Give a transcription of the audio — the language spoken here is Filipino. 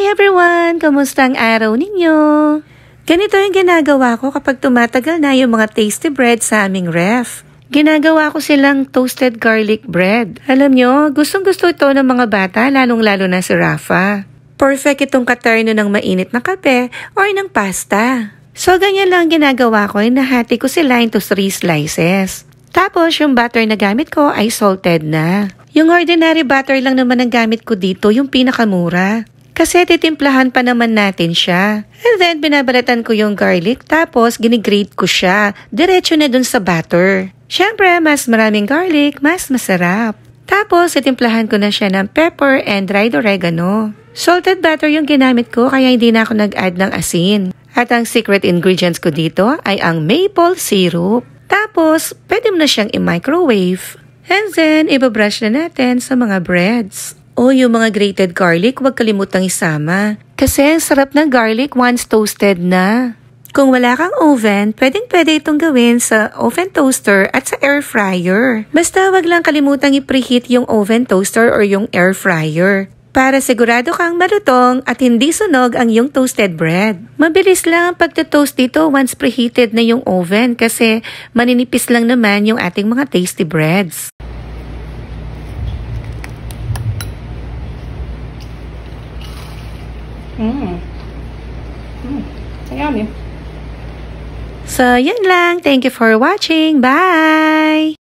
everyone! Kamusta ang araw ninyo? Ganito yung ginagawa ko kapag tumatagal na yung mga tasty bread sa aming ref. Ginagawa ko silang toasted garlic bread. Alam nyo, gustong-gusto ito ng mga bata, lalong-lalo na si Rafa. Perfect itong katerno ng mainit na kape or ng pasta. So ganyan lang ginagawa ko, nahati ko sila into 3 slices. Tapos yung butter na gamit ko ay salted na. Yung ordinary butter lang naman ang gamit ko dito, yung pinakamura. Kasi titimplahan pa naman natin siya. And then binabalatan ko yung garlic tapos ginigrate ko siya. Diretso na dun sa butter. Syempre, mas maraming garlic, mas masarap. Tapos titimplahan ko na siya ng pepper and dried oregano. Salted butter yung ginamit ko kaya hindi na ako nag-add ng asin. At ang secret ingredients ko dito ay ang maple syrup. Tapos, pwede mo na siyang i-microwave. And then, ibabrush na natin sa mga breads. O yung mga grated garlic, huwag kalimutang isama. Kasi ang sarap ng garlic once toasted na. Kung wala kang oven, pwedeng-pwede itong gawin sa oven toaster at sa air fryer. Basta wag lang kalimutang i-preheat yung oven toaster or yung air fryer. Para sigurado kang malutong at hindi sunog ang yung toasted bread. Mabilis lang ang pagta-toast dito once preheated na yung oven kasi maninipis lang naman yung ating mga tasty breads. Yummy. So, yan lang. Thank you for watching. Bye!